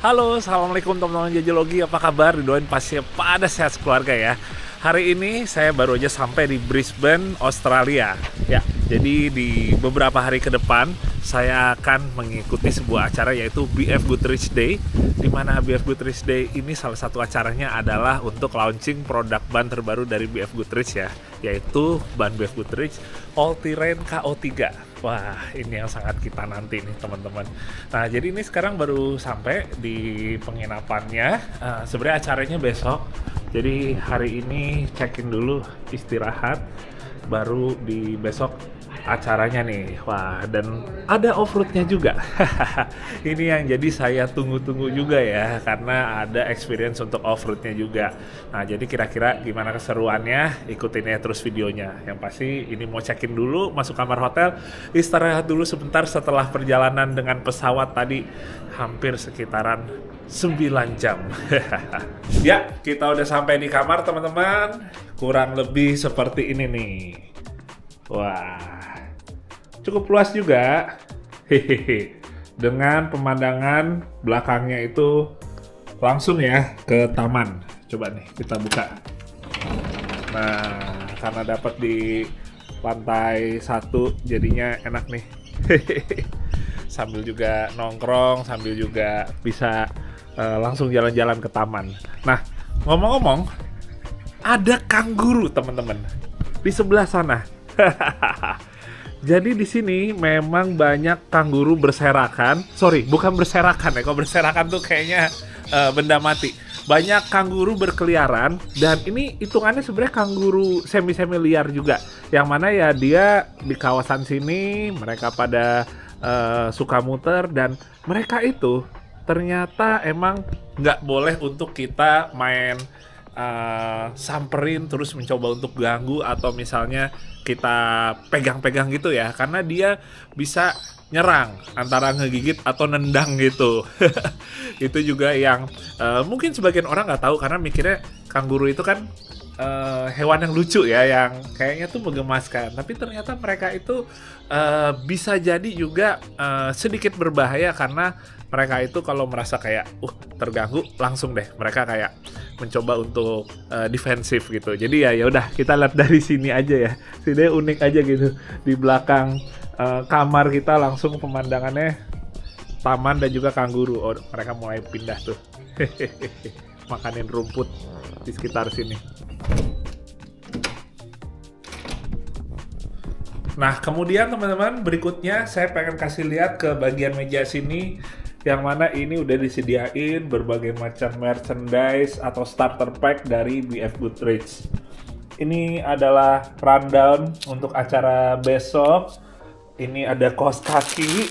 Halo, assalamualaikum teman-teman Jajalogi. Apa kabar? Didoain pasti pada sehat keluarga ya. Hari ini saya baru aja sampai di Brisbane, Australia. Ya, jadi di beberapa hari ke depan saya akan mengikuti sebuah acara yaitu BF Goodrich Day. Di mana BF Goodrich Day ini salah satu acaranya adalah untuk launching produk ban terbaru dari BF Goodrich ya, yaitu ban BF Goodrich All Terrain KO3. Wah, ini yang sangat kita nanti nih teman-teman. Nah, jadi ini sekarang baru sampai di penginapannya. Sebenarnya acaranya besok. Jadi hari ini check-in dulu, istirahat, baru di besok acaranya nih. Wah, dan ada off-roadnya juga. Ini yang jadi saya tunggu-tunggu juga ya, karena ada experience untuk off-roadnya juga. Nah, jadi kira-kira gimana keseruannya, ikutin ya terus videonya. Yang pasti ini mau check-in dulu, masuk kamar hotel, istirahat dulu sebentar setelah perjalanan dengan pesawat tadi hampir sekitaran 9 jam. Ya, kita udah sampai di kamar teman-teman. Kurang lebih seperti ini nih. Wah, cukup luas juga. Hehehe. Dengan pemandangan belakangnya itu langsung ya ke taman. Coba nih kita buka. Nah, karena dapat di lantai 1 jadinya enak nih. Sambil juga nongkrong, sambil juga bisa langsung jalan-jalan ke taman. Nah, ngomong-ngomong, ada kanguru teman-teman di sebelah sana. Jadi di sini memang banyak kanguru berserakan. Sorry, bukan berserakan ya. Kalau berserakan tuh kayaknya benda mati. Banyak kanguru berkeliaran dan ini hitungannya sebenarnya kanguru semi-semi liar juga. Yang mana ya dia di kawasan sini mereka pada suka muter dan mereka itu ternyata emang nggak boleh untuk kita main samperin terus mencoba untuk ganggu atau misalnya kita pegang-pegang gitu ya, karena dia bisa nyerang antara ngegigit atau nendang gitu. Itu juga yang mungkin sebagian orang nggak tahu karena mikirnya kanguru itu kan hewan yang lucu ya, yang kayaknya tuh menggemaskan, tapi ternyata mereka itu bisa jadi juga sedikit berbahaya karena mereka itu kalau merasa kayak terganggu langsung deh mereka kayak mencoba untuk defensif gitu. Jadi ya udah kita lihat dari sini aja ya. Sini unik aja gitu. Di belakang kamar kita langsung pemandangannya taman dan juga kanguru. Oh, mereka mulai pindah tuh. Makanin rumput di sekitar sini. Nah, kemudian teman-teman berikutnya saya pengen kasih lihat ke bagian meja sini, yang mana ini udah disediain berbagai macam merchandise atau starter pack dari BF Goodrich. Ini adalah rundown untuk acara besok. Ini ada kaos kaki,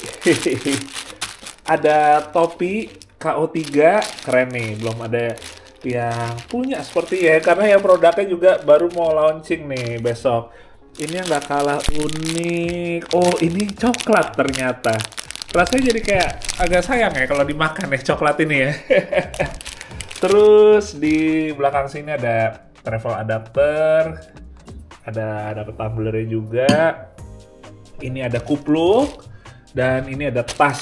ada topi KO3, keren nih, belum ada yang punya seperti ya, karena yang produknya juga baru mau launching nih besok. Ini yang gak kalah unik. Oh, ini coklat ternyata. Rasanya jadi kayak agak sayang ya kalau dimakan ya coklat ini ya. Terus di belakang sini ada travel adapter, ada tumblernya juga. Ini ada kupluk dan ini ada tas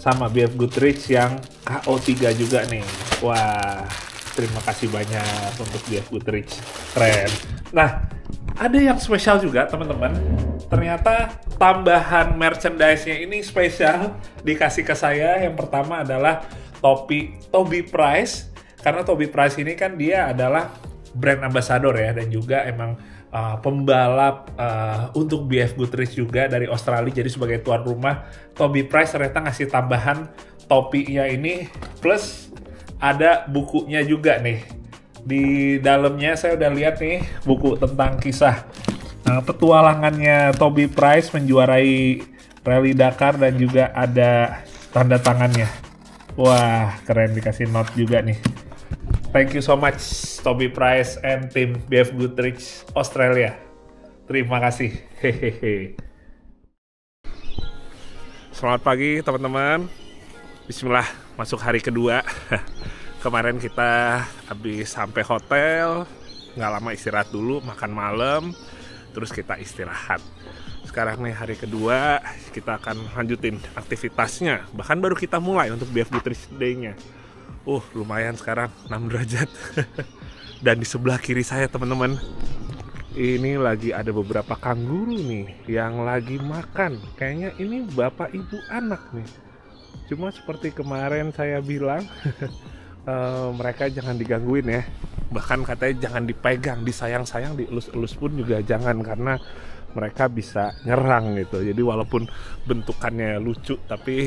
sama BF Goodrich yang KO3 juga nih. Wah, terima kasih banyak untuk BF Goodrich, keren. Nah, ada yang spesial juga teman-teman. Ternyata tambahan merchandise-nya ini spesial dikasih ke saya. Yang pertama adalah topi Toby Price. Karena Toby Price ini kan dia adalah brand ambassador ya, dan juga emang pembalap untuk BF Goodrich juga dari Australia. Jadi sebagai tuan rumah, Toby Price ternyata ngasih tambahan topinya ini, plus ada bukunya juga nih. Di dalamnya saya udah lihat nih buku tentang kisah petualangannya Toby Price menjuarai Rally Dakar, dan juga ada tanda tangannya. Wah, keren, dikasih note juga nih. Thank you so much Toby Price and tim BF Goodrich Australia. Terima kasih. Hehehe. Selamat pagi teman-teman. Bismillah, masuk hari kedua. Kemarin kita habis sampai hotel, nggak lama istirahat dulu, makan malam, terus kita istirahat. sekarang nih hari kedua, kita akan lanjutin aktivitasnya. Bahkan baru kita mulai untuk BF Nutrition Day-nya. Lumayan sekarang 6 derajat. Dan di sebelah kiri saya teman-teman, ini lagi ada beberapa kanguru nih yang lagi makan. Kayaknya ini bapak ibu anak nih. Cuma seperti kemarin saya bilang, mereka jangan digangguin ya. Bahkan katanya jangan dipegang, disayang-sayang, dielus-elus pun juga jangan, karena mereka bisa nyerang gitu. Jadi walaupun bentukannya lucu, tapi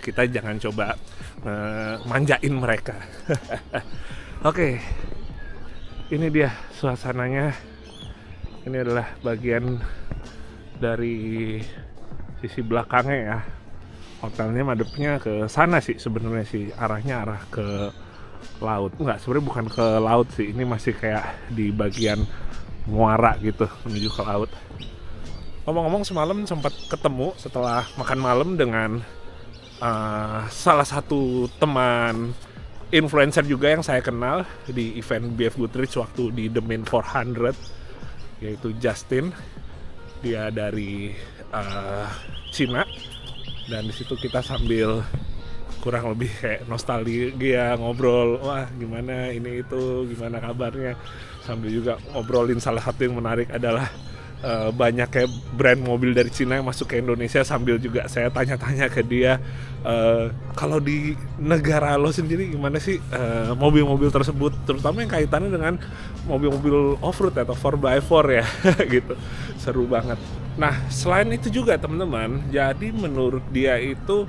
kita jangan coba manjain mereka. Oke, ini dia suasananya. Ini adalah bagian dari sisi belakangnya ya. Hotelnya madepnya ke sana sih sebenarnya sih, arahnya arah ke laut. Enggak, sebenarnya bukan ke laut sih. Ini masih kayak di bagian muara gitu menuju ke laut. Ngomong-ngomong, semalam sempat ketemu setelah makan malam dengan salah satu teman influencer juga yang saya kenal di event BF Goodrich waktu di The Main 400, yaitu Justin. Dia dari Cina. Dan di situ kita sambil kurang lebih kayak nostalgia, ngobrol, wah gimana ini itu, gimana kabarnya, sambil juga ngobrolin salah satu yang menarik adalah banyak kayak brand mobil dari Cina yang masuk ke Indonesia, sambil juga saya tanya-tanya ke dia, kalau di negara lo sendiri gimana sih mobil-mobil tersebut, terutama yang kaitannya dengan mobil-mobil off-road atau 4x4 ya. Gitu, seru banget. Nah, selain itu juga teman-teman, jadi menurut dia itu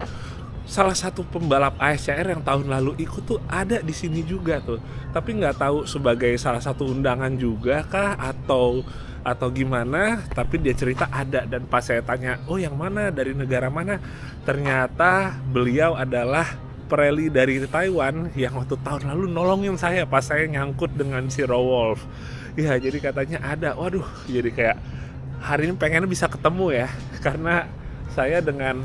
salah satu pembalap ASCR yang tahun lalu ikut tuh ada di sini juga tuh. Tapi nggak tahu sebagai salah satu undangan juga kah atau gimana, tapi dia cerita ada. Dan pas saya tanya, yang mana, dari negara mana, ternyata beliau adalah Pirelli dari Taiwan yang waktu tahun lalu nolongin saya pas saya nyangkut dengan Zero Wolf. Ya, jadi katanya ada. Waduh, jadi kayak hari ini pengen bisa ketemu ya, karena saya dengan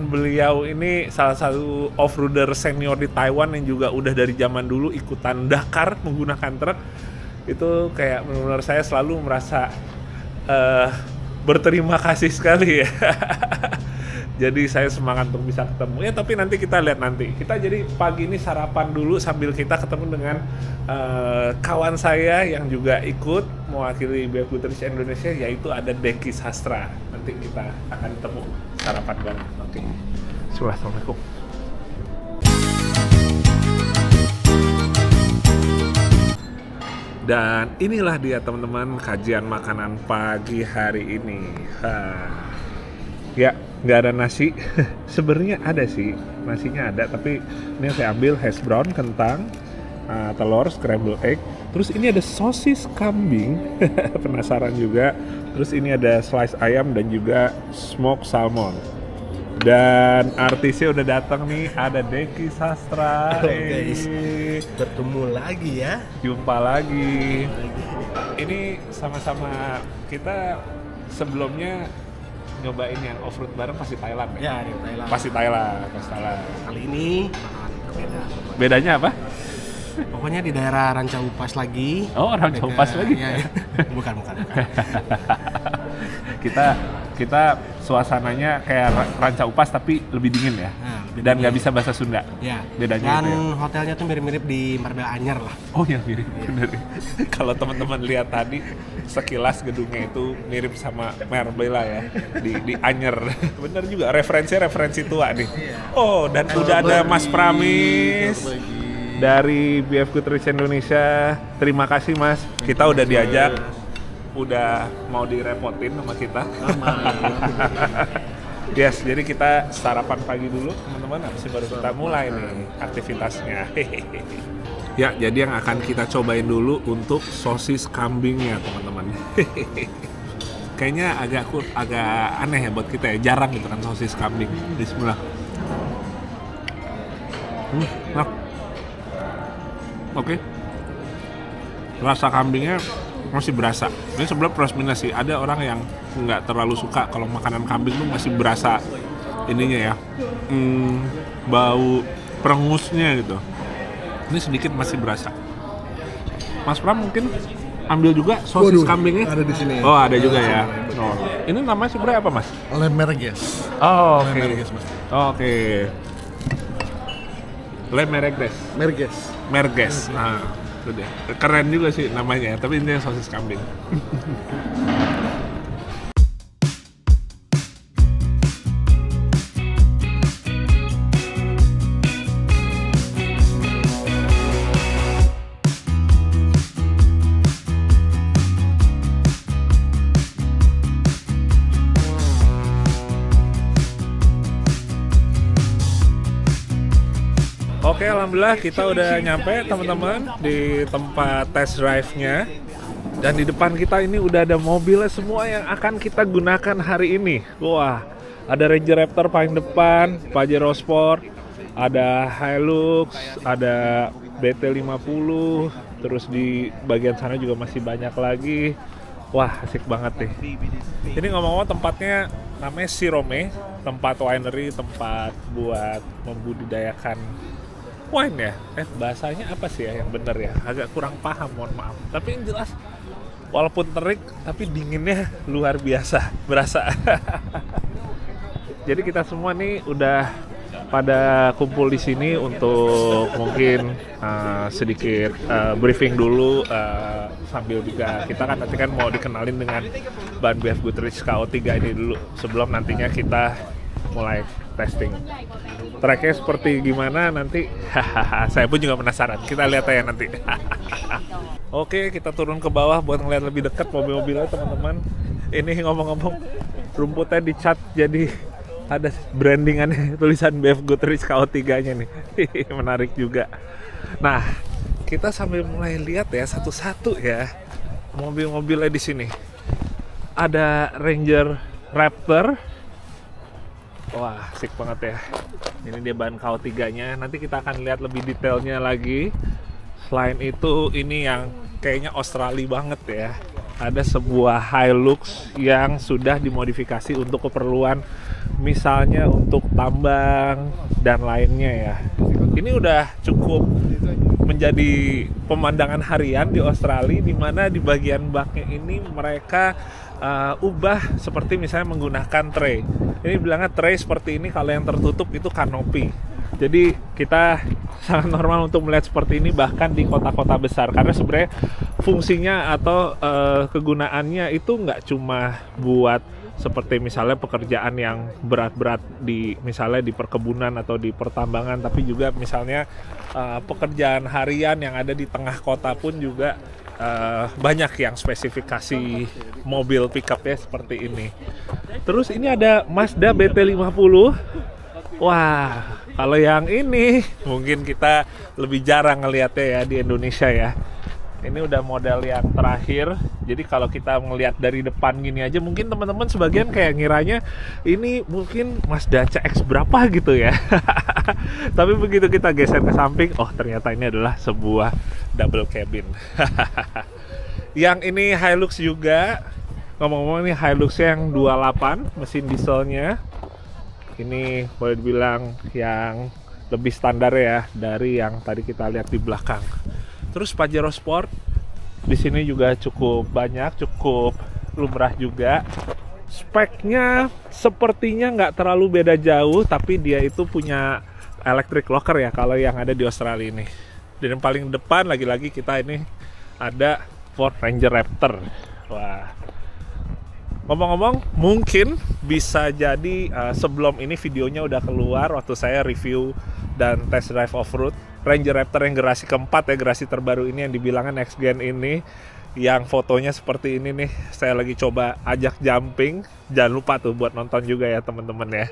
beliau ini salah satu off-roader senior di Taiwan yang juga udah dari zaman dulu ikutan Dakar menggunakan truk. Itu kayak menurut saya selalu merasa berterima kasih sekali ya. Jadi saya semangat untuk bisa ketemu ya, tapi nanti kita lihat nanti. Kita jadi pagi ini sarapan dulu sambil kita ketemu dengan kawan saya yang juga ikut mewakili BF Goodrich Indonesia, yaitu ada Dengki Sastra. Nanti kita akan ketemu sarapan bareng. Oke. Assalamualaikum. Dan inilah dia teman-teman kajian makanan pagi hari ini. Ya, nggak ada nasi. Sebenarnya ada sih, nasinya ada, tapi ini saya ambil hash brown, kentang, telur, scramble egg. Terus ini ada sosis kambing, penasaran juga. Terus ini ada slice ayam dan juga smoked salmon. Dan artisnya udah datang nih, ada Dengki Sastra. Guys, bertemu lagi ya. Jumpa lagi. Ini sama-sama kita sebelumnya nyobain yang off-road bareng pasti Thailand ya? Ya, di Thailand. Pasti Thailand. Kali ini beda. Bedanya apa? Pokoknya di daerah Ranca Upas lagi. Oh, Ranca Upas lagi? Ya. Bukan. Kita suasananya kayak Ranca Upas tapi lebih dingin ya. Dan nggak bisa bahasa Sunda. Ya. Bedanya dan itu ya? Hotelnya tuh mirip-mirip di Marbella Anyar lah. Oh ya, mirip. Bener. Kalau teman-teman lihat tadi sekilas gedungnya itu mirip sama Marbella ya, di Anyer. Bener juga, referensi tua nih. Oh, dan udah ada Mas Pramis dari BF Goodrich Indonesia. Terima kasih Mas, kita udah diajak, udah mau direpotin sama kita. Yes, jadi kita sarapan pagi dulu teman-teman, habis itu baru kita mulai nih aktivitasnya. Ya, jadi yang akan kita cobain dulu untuk sosis kambingnya teman-teman. Kayaknya agak aneh ya buat kita ya, jarang gitu kan sosis kambing. Bismillah. Nah. Oke. Rasa kambingnya masih berasa. Ini sebenarnya plus minus sih. Ada orang yang nggak terlalu suka kalau makanan kambing tuh masih berasa ininya ya, bau perengusnya gitu. Ini sedikit masih berasa. Mas Pram mungkin ambil juga sosis kambingnya. Ada di sini. Oh, ada juga ya. Oh. Ini namanya sebenarnya apa, Mas? Le Merguez. Oh, oke. Le Merguez, Mas. Oke. Le Merguez. Merguez. Nah, itu deh. Keren juga sih namanya, tapi ini sosis kambing. Oke, alhamdulillah kita udah nyampe teman-teman di tempat test drive-nya. Dan di depan kita ini udah ada mobilnya semua yang akan kita gunakan hari ini. Wah, ada Ranger Raptor paling depan, Pajero Sport, ada Hilux, ada BT50, terus di bagian sana juga masih banyak lagi. Wah, asik banget nih. Ini ngomong-ngomong tempatnya namanya Sirome, tempat winery, tempat buat membudidayakan wine ya. Bahasanya apa sih ya yang bener ya? Agak kurang paham, mohon maaf. Tapi yang jelas walaupun terik tapi dinginnya luar biasa, berasa. Jadi kita semua nih udah pada kumpul di sini untuk mungkin sedikit briefing dulu, sambil juga kita kan nanti kan mau dikenalin dengan ban BF Goodrich KO3 ini dulu sebelum nantinya kita mulai testing. Tracknya seperti gimana nanti, saya pun juga penasaran. Kita lihat aja nanti. Oke, kita turun ke bawah buat ngeliat lebih dekat mobil-mobilnya teman-teman. Ini ngomong-ngomong rumputnya dicat jadi ada brandingannya, tulisan BF Goodrich KO3-nya nih. Menarik juga. Nah, kita sambil mulai lihat ya satu-satu ya mobil-mobilnya di sini. Ada Ranger Raptor. Wah, asik banget ya. Ini dia ban KO3-nya. Nanti kita akan lihat lebih detailnya lagi. Selain itu, ini yang kayaknya Australia banget ya. Ada sebuah Hilux yang sudah dimodifikasi untuk keperluan misalnya untuk tambang dan lainnya ya. Ini udah cukup menjadi pemandangan harian di Australia, di mana di bagian baknya ini mereka ubah seperti misalnya menggunakan tray. Ini bilangnya tray seperti ini, kalau yang tertutup itu kanopi. Jadi kita sangat normal untuk melihat seperti ini bahkan di kota-kota besar, karena sebenarnya fungsinya atau kegunaannya itu nggak cuma buat seperti misalnya pekerjaan yang berat-berat di misalnya di perkebunan atau di pertambangan, tapi juga misalnya pekerjaan harian yang ada di tengah kota pun juga banyak yang spesifikasi mobil pickupnya seperti ini. Terus ini ada Mazda BT50. Wah, kalau yang ini mungkin kita lebih jarang ngelihatnya ya di Indonesia ya. Ini udah model yang terakhir. Jadi kalau kita ngelihat dari depan gini aja, mungkin teman-teman sebagian kayak ngiranya ini mungkin Mazda CX berapa gitu ya. Tapi begitu kita geser ke samping, oh ternyata ini adalah sebuah double cabin. Yang ini Hilux juga. Ngomong-ngomong ini Hilux yang 28 mesin dieselnya. Ini boleh dibilang yang lebih standar ya dari yang tadi kita lihat di belakang. Terus Pajero Sport di sini juga cukup banyak, cukup lumrah juga. Speknya sepertinya nggak terlalu beda jauh, tapi dia itu punya electric locker ya kalau yang ada di Australia ini. Dan yang paling depan lagi-lagi kita ini ada Ford Ranger Raptor. Wah. Ngomong-ngomong, mungkin bisa jadi sebelum ini videonya udah keluar waktu saya review dan test drive off-road Ranger Raptor yang generasi keempat ya, generasi terbaru ini yang dibilangnya next gen ini, yang fotonya seperti ini nih. Saya lagi coba ajak jumping. Jangan lupa tuh buat nonton juga ya teman-teman ya.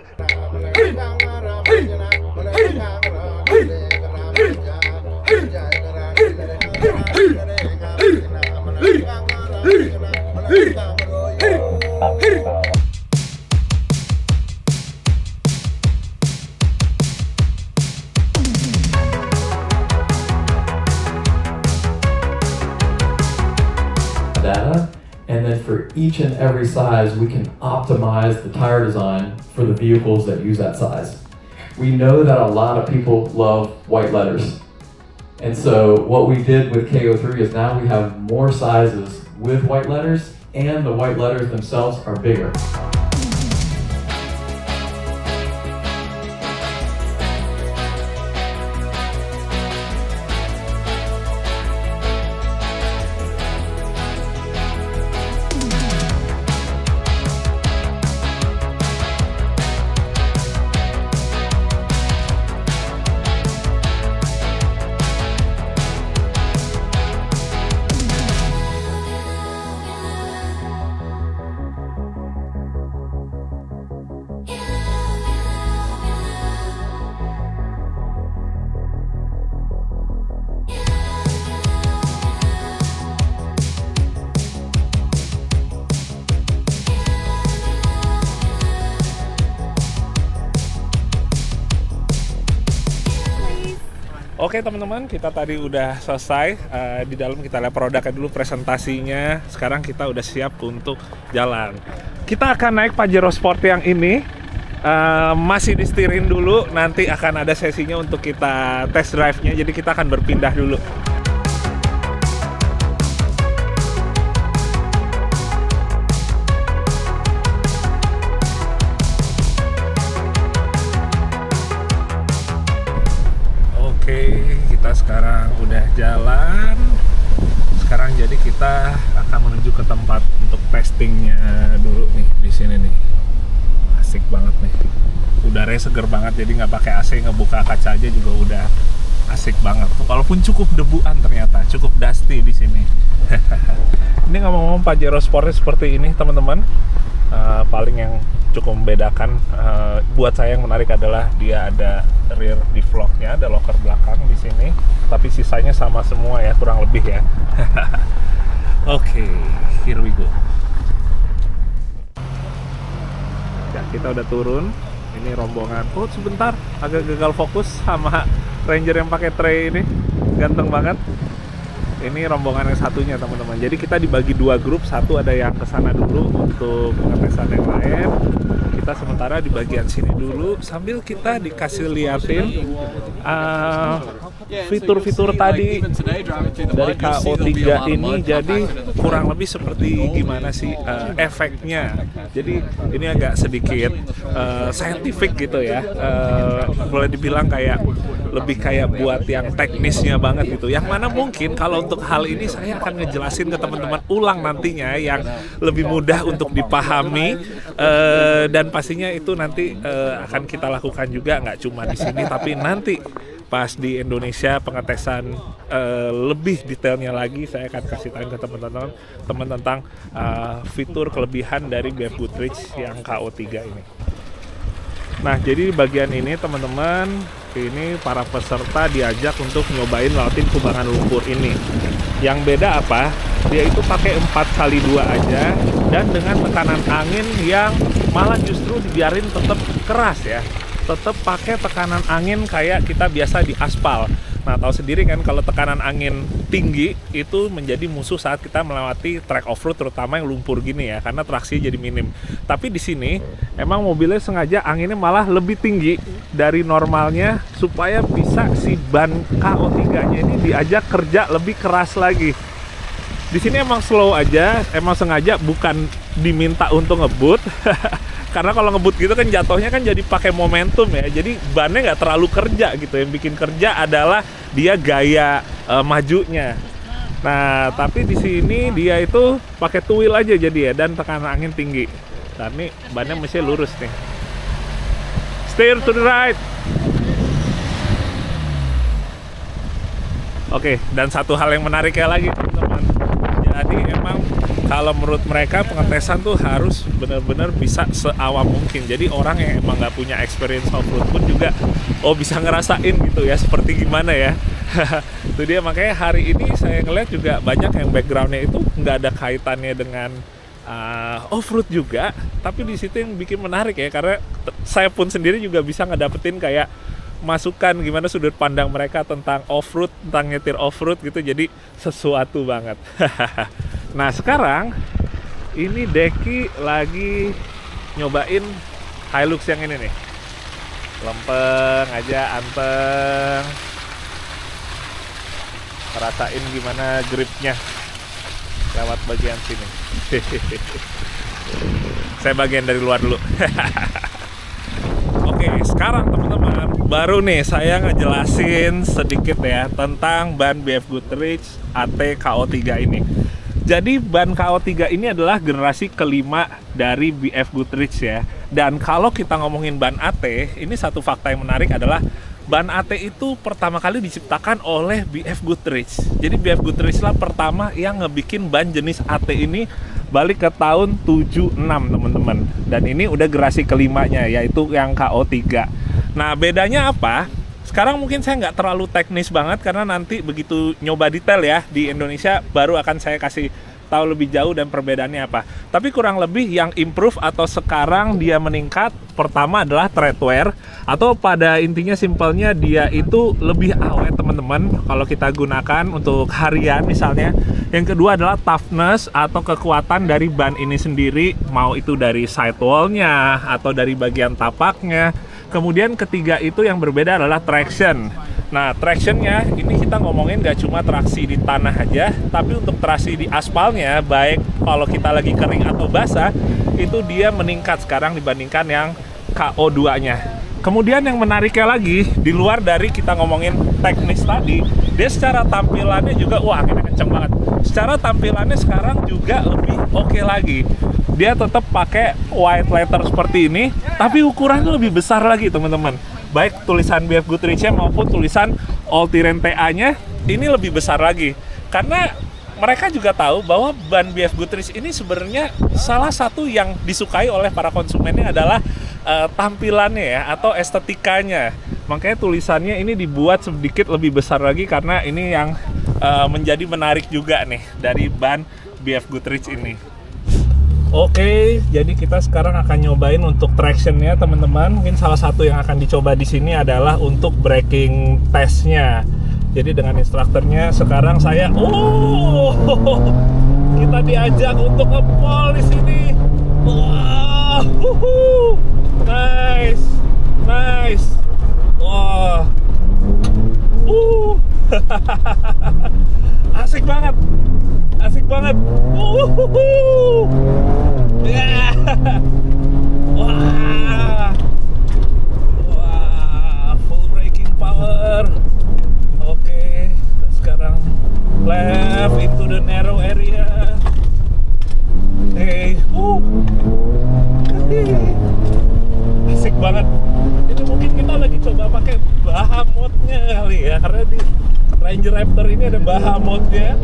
Data, and then for each and every size we can optimize the tire design for the vehicles that use that size. We know that a lot of people love white letters, And so what we did with KO3 is now we have more sizes with white letters, and the white letters themselves are bigger. Oke teman-teman, kita tadi udah selesai. Di dalam kita lihat produknya dulu, presentasinya. Sekarang kita udah siap untuk jalan. Kita akan naik Pajero Sport yang ini. Masih disetirin dulu, nanti akan ada sesinya untuk kita test drive-nya. Jadi kita akan berpindah dulu. Oke, kita sekarang udah jalan. Sekarang jadi kita akan menuju ke tempat untuk testingnya dulu nih di sini nih. Asik banget nih. Udaranya seger banget, jadi nggak pakai AC, ngebuka kaca aja juga udah asik banget. Walaupun cukup debuan ternyata, cukup dusty di sini. Ini ngomong-ngomong Pajero Sportnya seperti ini teman-teman. Paling yang cukup membedakan buat saya yang menarik adalah dia ada rear defognya, ada locker belakang di sini, tapi sisanya sama semua ya, kurang lebih ya. Oke, here we go. Ya, kita udah turun. Ini rombongan. Oh, sebentar, agak gagal fokus sama Ranger yang pakai tray ini. Ganteng banget. Ini rombongan yang satunya teman-teman. Jadi kita dibagi dua grup, satu ada yang kesana dulu untuk pengetesan yang lain. Kita sementara di bagian sini dulu sambil kita dikasih liatin fitur-fitur tadi dari KO3 ini. Jadi kurang lebih seperti gimana sih efeknya. Jadi ini agak sedikit scientific gitu ya. Boleh dibilang kayak lebih kayak buat yang teknisnya banget gitu. Yang mana mungkin kalau untuk hal ini saya akan ngejelasin ke teman-teman ulang nantinya yang lebih mudah untuk dipahami, dan pastinya itu nanti akan kita lakukan juga nggak cuma di sini tapi nanti pas di Indonesia pengetesan lebih detailnya lagi. Saya akan kasih tahu ke teman-teman tentang fitur kelebihan dari BF Goodrich yang KO3 ini. Nah, jadi di bagian ini teman-teman, ini para peserta diajak untuk nyobain lewatin kubangan lumpur ini. Yang beda apa? Dia itu pakai 4x2 aja dan dengan tekanan angin yang malah justru dibiarin tetap keras ya. Tetap pakai tekanan angin kayak kita biasa di aspal. Nah, tahu sendiri kan kalau tekanan angin tinggi itu menjadi musuh saat kita melewati track off-road, terutama yang lumpur gini ya, karena traksinya jadi minim. Tapi di sini emang mobilnya sengaja anginnya malah lebih tinggi dari normalnya supaya bisa si ban KO3-nya ini diajak kerja lebih keras lagi. Di sini emang slow aja, emang sengaja bukan diminta untuk ngebut. Karena kalau ngebut gitu kan jatuhnya kan jadi pakai momentum ya. Jadi bannya nggak terlalu kerja gitu. Yang bikin kerja adalah dia gaya majunya. Nah, tapi di sini dia itu pakai two wheel aja jadi ya, dan tekanan angin tinggi. Nah, ini bannya mesti lurus nih. Steer to the right. Oke, dan satu hal yang menariknya lagi teman-teman. Jadi emang kalau menurut mereka pengetesan tuh harus benar-benar bisa seawam mungkin. Jadi orang yang emang nggak punya experience off-road pun juga bisa ngerasain gitu ya, seperti gimana ya. Itu dia, makanya hari ini saya ngeliat juga banyak yang backgroundnya itu nggak ada kaitannya dengan off-road juga. Tapi di situ yang bikin menarik ya, karena saya pun sendiri juga bisa ngedapetin kayak masukan gimana sudut pandang mereka tentang off-road, tentang nyetir off-road gitu. Jadi sesuatu banget. Nah, sekarang ini Deki lagi nyobain Hilux yang ini nih. Lempeng aja, anteng. Rasain gimana gripnya lewat bagian sini. Saya bagian dari luar dulu. Oke, sekarang teman-teman, baru nih saya ngejelasin sedikit ya tentang ban BF Goodrich AT KO3 ini. Jadi ban KO3 ini adalah generasi kelima dari BF Goodrich ya. Dan kalau kita ngomongin ban AT, ini satu fakta yang menarik adalah ban AT itu pertama kali diciptakan oleh BF Goodrich. Jadi BF Goodrich lah pertama yang ngebikin ban jenis AT ini balik ke tahun 76 teman-teman. Dan ini udah generasi kelimanya, yaitu yang KO3. Nah bedanya apa? Sekarang mungkin saya nggak terlalu teknis banget karena nanti begitu nyoba detail ya di Indonesia baru akan saya kasih tahu lebih jauh dan perbedaannya apa. Tapi kurang lebih yang improve atau sekarang dia meningkat, pertama adalah tread wear, atau pada intinya simpelnya dia itu lebih awet teman-teman kalau kita gunakan untuk harian misalnya. Yang kedua adalah toughness atau kekuatan dari ban ini sendiri, mau itu dari sidewall-nya atau dari bagian tapaknya. Kemudian ketiga itu yang berbeda adalah traction. Nah, tractionnya ini kita ngomongin gak cuma traksi di tanah aja, tapi untuk traksi di aspalnya, baik kalau kita lagi kering atau basah, itu dia meningkat sekarang dibandingkan yang KO2-nya. Kemudian yang menariknya lagi, di luar dari kita ngomongin teknis tadi, dia secara tampilannya juga, wah ini kenceng banget. Secara tampilannya sekarang juga lebih oke lagi. Dia tetap pakai white letter seperti ini, tapi ukurannya lebih besar lagi teman-teman. Baik tulisan BF Goodrich-nya maupun tulisan All Terrain TA-nya ini lebih besar lagi. Karena mereka juga tahu bahwa ban BF Goodrich ini sebenarnya salah satu yang disukai oleh para konsumennya adalah tampilannya ya, atau estetikanya. Makanya tulisannya ini dibuat sedikit lebih besar lagi karena ini yang menjadi menarik juga nih dari ban BF Goodrich ini. Oke, jadi kita sekarang akan nyobain untuk tractionnya teman-teman. Mungkin salah satu yang akan dicoba di sini adalah untuk braking testnya. Jadi dengan instrukturnya sekarang saya, kita diajak untuk nge-pole di sini. Wah, nice, nice. Wah, asik banget. Asik banget. Yeah. Wah. Wah, full braking power. Oke, sekarang left into the narrow area. Hey, asik banget. Ini mungkin kita lagi coba pakai Bahamut-nya kali ya, karena di Ranger Raptor ini ada Bahamut-nya.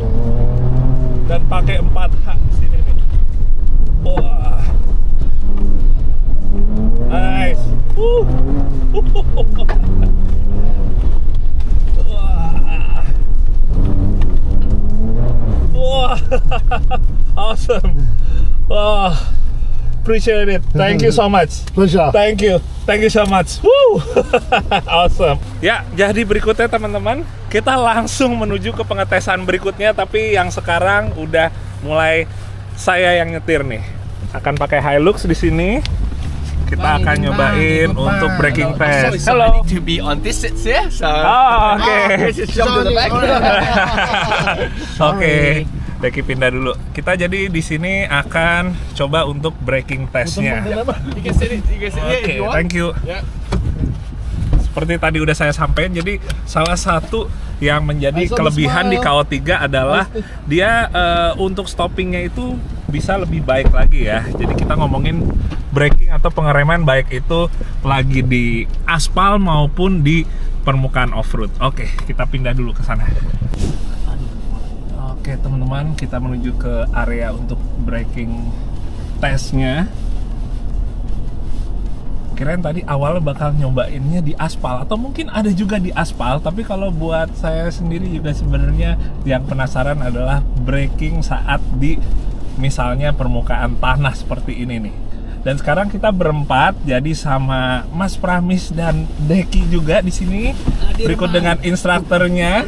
Dan pakai 4H di sini nih. Wah. Nice. Wah. Wah. Awesome. Wah. Appreciate it. Thank you so much. Pleasure. Thank you. Thank you so much. Woo. Awesome. Ya, jadi berikutnya teman-teman, kita langsung menuju ke pengetesan berikutnya, tapi yang sekarang udah mulai saya yang nyetir nih. Akan pakai Hilux di sini. Kita akan nyobain untuk braking test. Hello. To be on this seat here, so Oh, oke. jump to the back. Oke. Deki pindah dulu. Kita jadi di sini akan coba untuk braking testnya. You can sit it. You can sit it if Oke, you want. thank you. Yeah. Seperti tadi udah saya sampaikan, jadi salah satu yang menjadi kelebihan di KO3 adalah dia untuk stoppingnya itu bisa lebih baik lagi ya. Jadi kita ngomongin braking atau pengereman baik itu lagi di aspal maupun di permukaan off-road. Oke, kita pindah dulu ke sana. Oke teman-teman, kita menuju ke area untuk braking testnya. Kirain tadi awalnya bakal nyobainnya di aspal atau mungkin ada juga di aspal, tapi kalau buat saya sendiri juga sebenarnya yang penasaran adalah braking saat di misalnya permukaan tanah seperti ini nih. Dan sekarang kita berempat, jadi sama Mas Pramis dan Deki juga di sini, berikut dengan instrukturnya.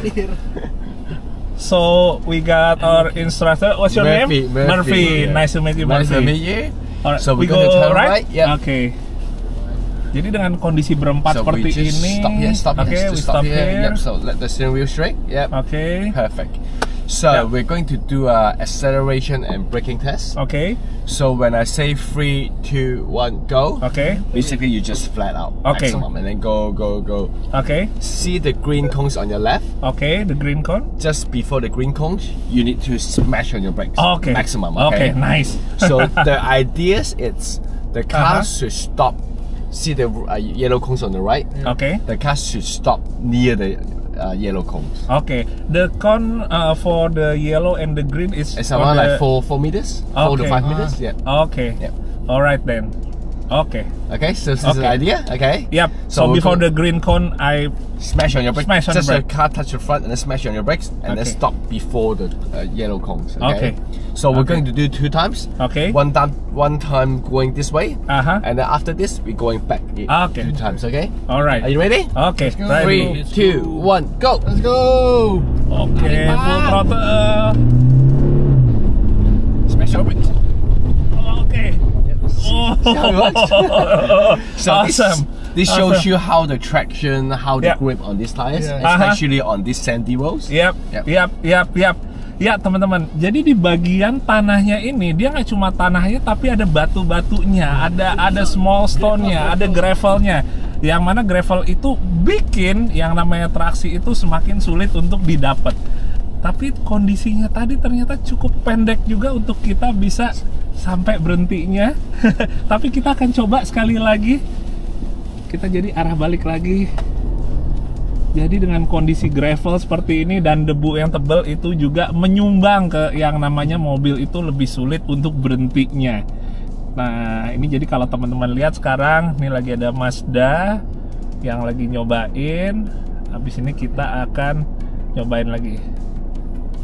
So we got our instructor. What's your Murphy, name? Murphy. Nice to meet you, Nice Murphy. to meet you. Alright, So we we're gonna go turn right. Yeah. Okay. Jadi dengan kondisi berempat So we seperti just ini, stop here, stop okay, here, we just stop here. here. Yep, so let the steering wheel straight. Yep. Okay. Perfect. So Yeah. we're going to do a acceleration and braking test. Okay. So when I say 3, 2, 1, go. Okay. Basically, you just flat out Okay. maximum and then go, go, go. Okay. See the green cones on your left. Okay. The green cone. Just before the green cones, you need to smash on your brakes. Okay. Maximum. Okay. Okay. Nice. So the idea is the car Uh-huh. should stop. See the yellow cones on the right. Okay. The car should stop near the yellow cones. Okay. The cone for the yellow and the green is It's on around the- like 4 meters, 4 to Okay. 5 meters. Yeah. Okay. Yep. All right then. Okay. Okay. So this is the Okay. idea. Okay. Yep. So we'll before go- the green cone, I smash on your brakes. Smash on Just the the brake. car touch the front and then smash on your brakes and then Okay. stop before the yellow cones. Okay. Okay. So we're Okay. going to do 2 times. Okay. One time going this way, Uh-huh. and then after this we're going back. Okay. 2 times. Okay. All right. Are you ready? Okay. Ready. 3, 2, 1, go. Let's go. Okay. Full throttle. Smash your brakes. Okay. Oh. So Awesome. this shows Awesome. you how the traction, how the Yeah. grip on these tires, Yeah. especially on these sandy roads. Yap, Yep. yap. Ya teman-teman, jadi di bagian tanahnya ini dia nggak cuma tanahnya tapi ada batu-batunya, ada small stone-nya, ada gravelnya. Yang mana gravel itu bikin yang namanya traksi itu semakin sulit untuk didapat. Tapi kondisinya tadi ternyata cukup pendek juga untuk kita bisa sampai berhentinya. Tapi kita akan coba sekali lagi. Kita jadi arah balik lagi. Jadi dengan kondisi gravel seperti ini dan debu yang tebal itu juga menyumbang ke yang namanya mobil itu lebih sulit untuk berhentinya. Nah ini jadi kalau teman-teman lihat sekarang, ini lagi ada Mazda yang lagi nyobain. Habis ini kita akan nyobain lagi.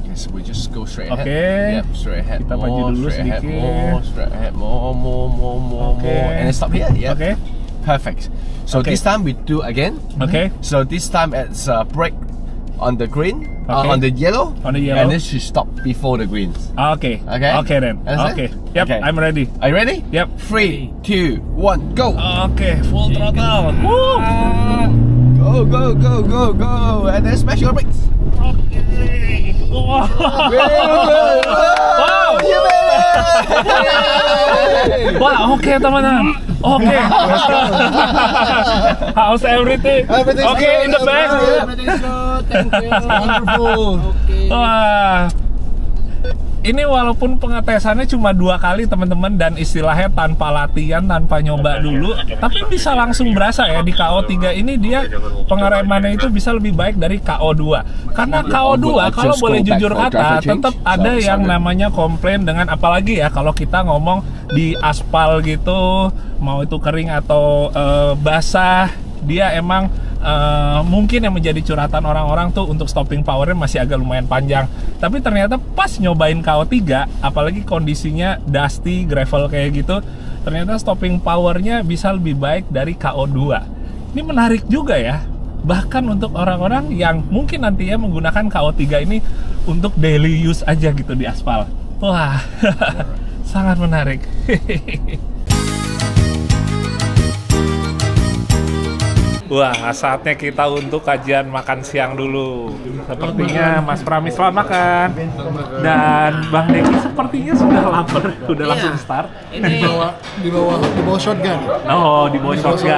Yes, we just go straight ahead. Okay. Yep, straight ahead. Kita maju dulu straight ahead, sedikit. straight ahead, more. Okay. And then stop here. Yep. Okay. Perfect. So Okay. this time we do again. Okay. So this time it's brake on the green, Okay. on the yellow. On the yellow. And this should stop before the greens. Okay. Okay. Okay then. Understand? Okay. Yep. Okay. I'm ready. Are you ready? Yep. 3, 2, 1, go. Okay. Full throttle. Woo. Go. And then smash your brakes. Okay. Wow. Wow. You made it! Wah, oke teman-teman. Oke. How's everything? Everything's Oke, good, in the back. everything's good. Thank you. Wonderful. Wah. Ini walaupun pengetesannya cuma 2 kali teman-teman dan istilahnya tanpa latihan, tanpa nyoba dulu, tapi bisa langsung berasa ya di KO3 ini dia pengeremannya itu bisa lebih baik dari KO2. Karena KO2 kalau boleh jujur kata tetap ada yang namanya komplain dengan apalagi ya kalau kita ngomong di aspal gitu, mau itu kering atau basah, dia emang mungkin yang menjadi curhatan orang-orang tuh untuk stopping powernya masih agak lumayan panjang. Tapi ternyata pas nyobain KO3, apalagi kondisinya dusty, gravel kayak gitu, ternyata stopping powernya bisa lebih baik dari KO2. Ini menarik juga ya. Bahkan untuk orang-orang yang mungkin nantinya menggunakan KO3 ini untuk daily use aja gitu di aspal. Wah, sangat menarik. Wah, saatnya kita untuk kajian makan siang dulu. Sepertinya Mas Prami selamat makan. Dan Bang Deki sepertinya sudah lapar, sudah langsung start. Di bawah shotgun. Oh, di bawah shotgun.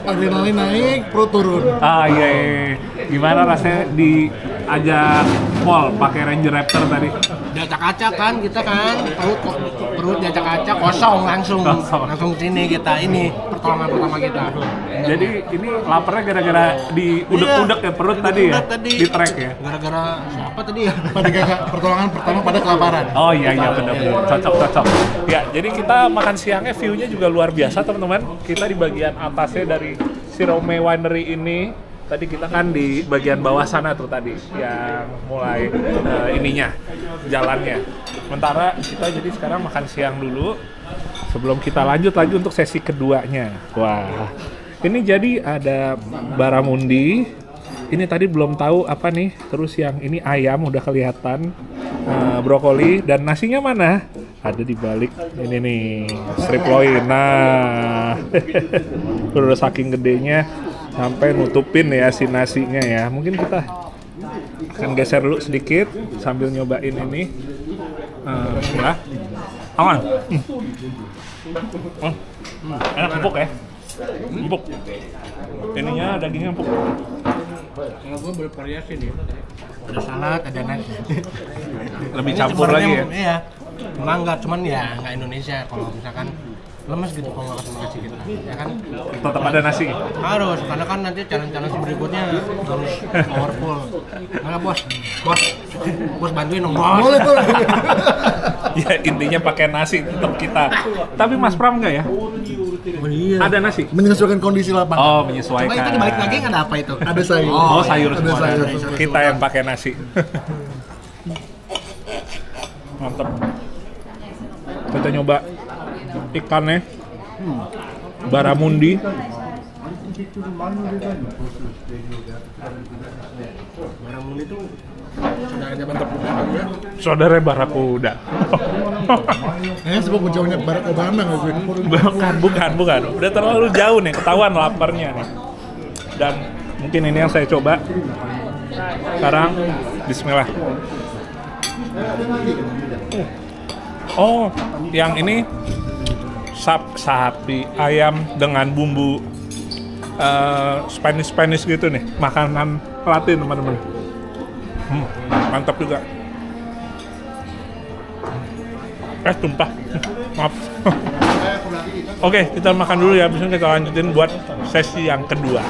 Adrenalin naik, perut turun. Ah iya. Gimana rasanya diajak mall pakai Ranger Raptor tadi? Diacak-acak kan kita kan, perut diacak-acak kosong langsung sini kita, ini pertolongan pertama kita. Jadi ini laparnya gara-gara diudek-udek ya perut tadi ya? Di track ya? Gara-gara siapa tadi ya? Pertolongan pertama pada kelaparan. Oh iya benar. Cocok. Ya, jadi kita makan siangnya view-nya juga luar biasa teman-teman. Kita di bagian atasnya dari Sirome Winery ini. Tadi kita kan di bagian bawah sana tuh tadi yang mulai ininya jalannya. Sementara kita jadi sekarang makan siang dulu sebelum kita lanjut lagi untuk sesi keduanya. Wah, ini jadi ada baramundi. Ini tadi belum tahu apa nih. Terus yang ini ayam udah kelihatan, brokoli dan nasinya mana? ada di balik ini nih, strip loin. Nah, udah saking gedenya sampai nutupin ya si nasinya ya. Mungkin kita akan geser dulu sedikit sambil nyobain ini. Bismillah. Aman. Enak, empuk ya. Empuk. Ininya dagingnya empuk. Kalau gue bervariasi nih. Ada salad, ada nasi. Lebih Ini campur lagi ya. Iya. Melanggar, cuman ya nggak Indonesia. Kalau misalkan lemes gitu kalau nggak ketemu nasi kita, ya kan? Tetap ada nasi. Harus, karena kan nanti challenge berikutnya harus powerful. Mana bos bantuin dong bos. Boleh tuh. Ya intinya pakai nasi tetap kita. Tapi Mas Pram nggak ya? Oh, iya. Ada nasi. Menyesuaikan kondisi lapangan. Oh, menyesuaikan. Coba itu dibalik lagi ada apa itu? Ada sayur. Oh, sayur Ada semua. sayur. Kita yang pakai nasi. Mantap. Kita nyoba ikannya. Baramundi. Baramundi itu saudaranya mantap ya. Saudara barakuda. Sebab jauhnya Barack Obama nggak gue? Bukan. Udah terlalu jauh nih, ketahuan laparnya nih. Dan mungkin ini yang saya coba. Sekarang, bismillah. Oh, yang ini sapi ayam dengan bumbu Spanish gitu nih, makanan Latin teman-teman. Mantap juga. Tumpah. Maaf. Oke, kita makan dulu ya, abis itu kita lanjutin buat sesi yang kedua.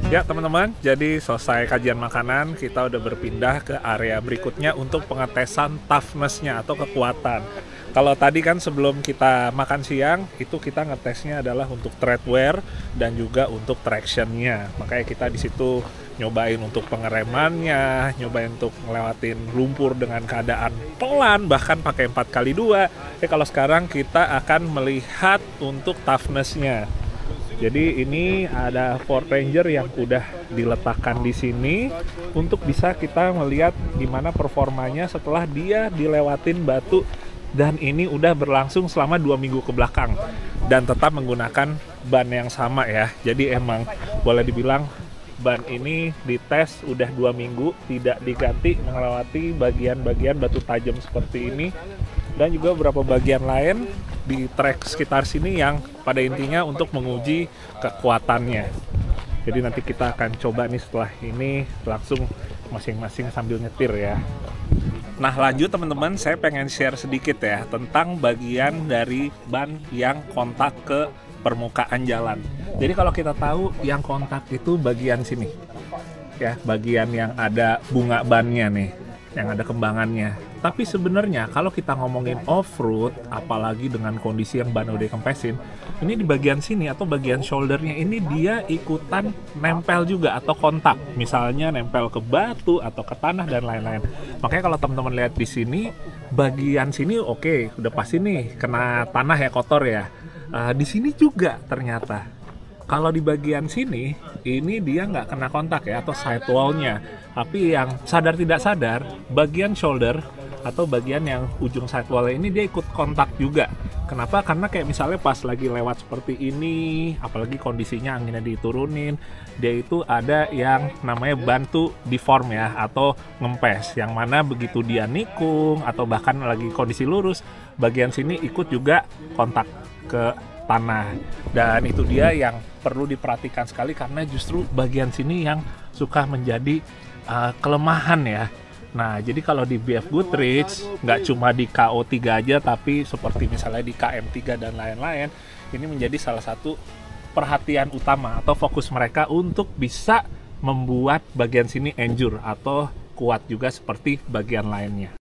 Ya teman-teman, jadi selesai kajian makanan, kita udah berpindah ke area berikutnya untuk pengetesan toughness-nya atau kekuatan. Kalau tadi kan sebelum kita makan siang, itu kita ngetesnya adalah untuk tread wear dan juga untuk traction-nya. Makanya kita di situ nyobain untuk pengeremannya, nyobain untuk ngelewatin lumpur dengan keadaan pelan, bahkan pakai 4x2. Kalau sekarang kita akan melihat untuk toughness-nya. Jadi ini ada Ford Ranger yang udah diletakkan di sini untuk bisa kita melihat gimana performanya setelah dia dilewatin batu, dan ini udah berlangsung selama 2 minggu ke belakang dan tetap menggunakan ban yang sama ya. Jadi emang boleh dibilang ban ini dites udah 2 minggu tidak diganti, melewati bagian-bagian batu tajam seperti ini dan juga beberapa bagian lain di trek sekitar sini yang pada intinya untuk menguji kekuatannya. Jadi nanti kita akan coba nih setelah ini langsung masing-masing sambil nyetir ya. Nah lanjut teman-teman, saya pengen share sedikit ya tentang bagian dari ban yang kontak ke permukaan jalan. Jadi kalau kita tahu yang kontak itu bagian sini ya, bagian yang ada bunga bannya nih, yang ada kembangannya. Tapi sebenarnya kalau kita ngomongin off-road, apalagi dengan kondisi yang ban udah dikempesin, ini di bagian sini atau bagian shouldernya ini dia ikutan nempel juga atau kontak. Misalnya nempel ke batu atau ke tanah dan lain-lain. Makanya kalau teman-teman lihat di sini, bagian sini oke, udah pasti nih kena tanah ya, kotor ya. Di sini juga ternyata. Kalau di bagian sini, ini dia nggak kena kontak ya, atau sidewall-nya. Tapi yang sadar tidak sadar, bagian shoulder atau bagian yang ujung sidewall ini dia ikut kontak juga. Kenapa? Karena kayak misalnya pas lagi lewat seperti ini, apalagi kondisinya anginnya diturunin, dia itu ada yang namanya bantu deform ya, atau ngempes. Yang mana begitu dia nikung atau bahkan lagi kondisi lurus, bagian sini ikut juga kontak ke tanah. Dan itu dia yang perlu diperhatikan sekali, karena justru bagian sini yang suka menjadi kelemahan ya. Nah, jadi kalau di BF Goodrich nggak cuma di KO3 aja, tapi seperti misalnya di KM3 dan lain-lain, ini menjadi salah satu perhatian utama atau fokus mereka untuk bisa membuat bagian sini endure atau kuat juga seperti bagian lainnya.